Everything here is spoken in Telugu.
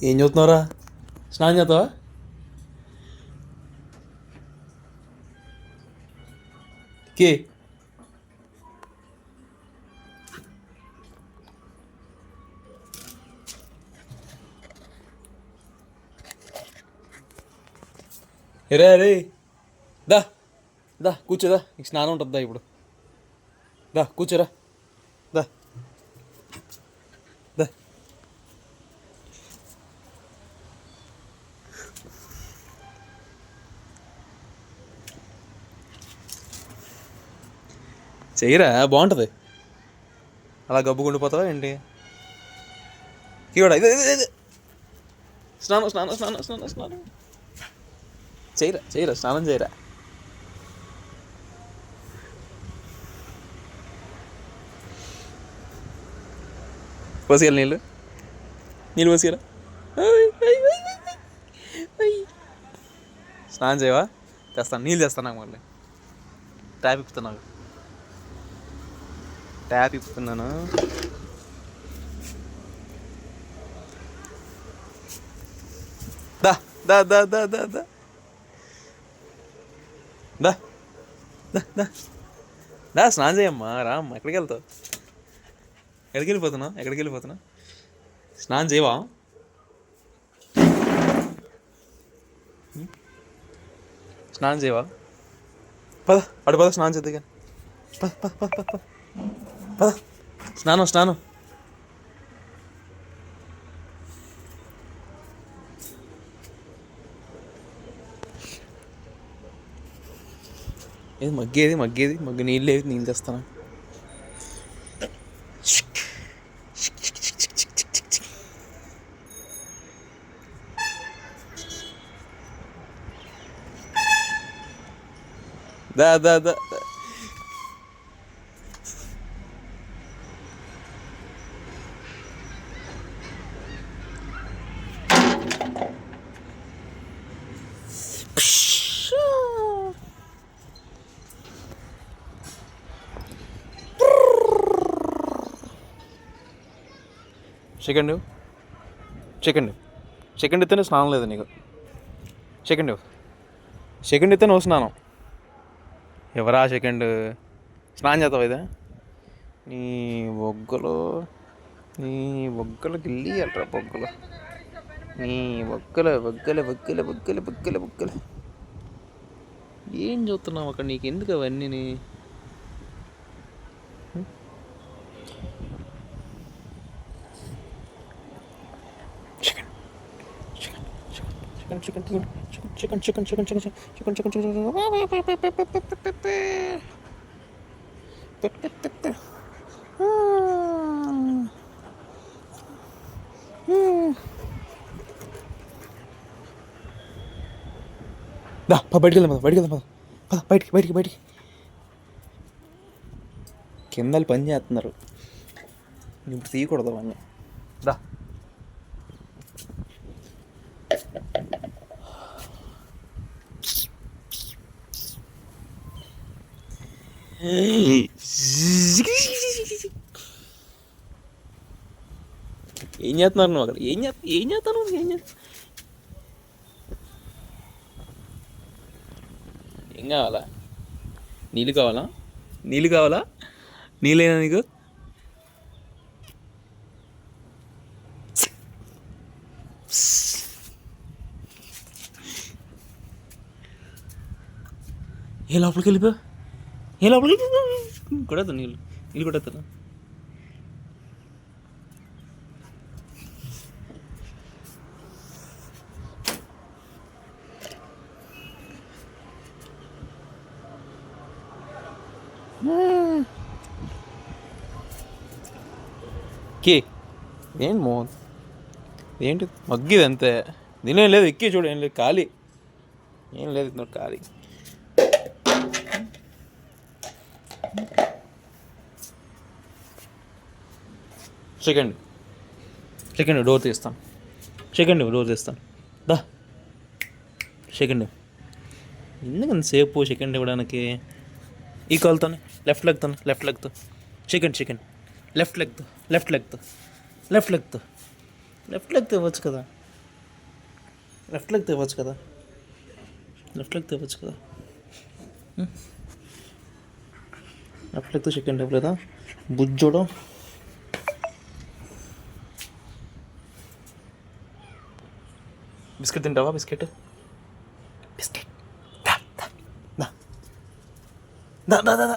ఏం చూస్తున్నావురా? స్నానం చేస్తావా? కే ఎరే అరే, దా దా కూర్చోదా, నీకు స్నానం ఉంటుందా ఇప్పుడు? దా కూర్చోరా, దా దా. చెయ్యరా, బాగుంటుంది. అలా గబ్బు గుండిపోతావా ఏంటి? కూడా ఇదే ఇదే ఇదే. స్నానం స్నానం స్నానం స్నానం స్నానం చేయరా చేయరా, స్నానం చేయరా. పోసియాలి నీళ్ళు, నీళ్ళు పోసియరా. స్నానం చేయవా? తెస్తాను, నీళ్ళు తెస్తాను. నాకు మళ్ళీ ట్యాప్ ఇప్పుతున్నాను, ట్యాప్ ఇప్పుతున్నాను. దా దా దా దా దా దా దా దా దా దా స్నానం చేయమ్మా, రా అమ్మా. ఎక్కడికి వెళ్తావు? ఎక్కడికి వెళ్ళిపోతున్నావు? ఎక్కడికి వెళ్ళిపోతున్నావు? స్నానం చేయవా? స్నానం చేయవా? పద, అడు పద, స్నానం చేద్ది కానీ. పద పద పద పద పద పద. స్నానం స్నానం. ఏది మగ్గేది మగ్గేది మగ్గు, నీళ్ళు లేదు, నీళ్ళు తెస్తాను. దా దా దా. సెకండ్ సెకండ్ సెకండ్ ఇస్తేనే స్నానం లేదు నీకు. సెకండ్ సెకండ్ ఇస్తే నువ్వు స్నానం. ఎవరా సెకండ్? స్నానం చేస్తావు ఇదే? నీ బొగ్గలు, నీ బొగ్గలు గిల్లి అంటారా బొగ్గలు? నీ బొగ్గలు బొగ్గలు బొగ్గలు బొగ్గలు బొగ్గలు బొగ్గలు. ఏం చూస్తున్నావు అక్కడ? నీకు ఎందుకు అవన్నీ? chicken, chicken, chicken, chicken, chicken, chicken, chicken, chicken, chicken, chicken. దా బయటికి వెళ్దాం, బయటికి వెళ్దాం, పద బయటికి బయటికి బయటికి. కిందలు పని చేస్తున్నారు, ఇప్పుడు తీయకూడదు అవన్నీ. దా ఏం చేస్తున్నారు నువ్వు అక్కడ? ఏం చేస్తాను? ఏం కావాలా? నీళ్ళు కావాలా? నీళ్ళు కావాలా? నీళ్ళైనా నీకు? ఏ లోపలికి వెళ్ళిపో, ఏ లోపలికి కొడతా, నీళ్ళు నీళ్ళు కొడతా. కే ఏంటి మోహన్, ఏంటి మగ్గిది అంతే, దీనేం లేదు. ఎక్కి చూడు, ఏం లేదు, ఖాళీ, ఏం లేదు, ఖాళీ. సెకండ్ సెకండ్ డోర్ తీస్తాను, సెకండ్ డోర్ తీస్తాను. దా సెకండ్. ఎందుకంత సేపు సెకండ్ ఇవ్వడానికి? ఈ కాల్తో లెఫ్ట్ లెగ్తో, లెఫ్ట్ లెగ్తో సెకండ్ సెకండ్, లెఫ్ట్ లెగ్తో లెఫ్ట్ లెగ్తో లెఫ్ట్ లెగ్తో లెఫ్ట్ లెగ్తో ఇవ్వచ్చు కదా. లెఫ్ట్ లెగ్ తెవచ్చు కదా, లెఫ్ట్ లెగ్ తెవచ్చు కదా. లెఫ్ట్ లెగ్తో చికెన్ టైప్ లేదా బుజ్జోడు. బిస్కెట్ తింటావా? బిస్కెట్ బిస్కెట్ దా దా దా దా దా దా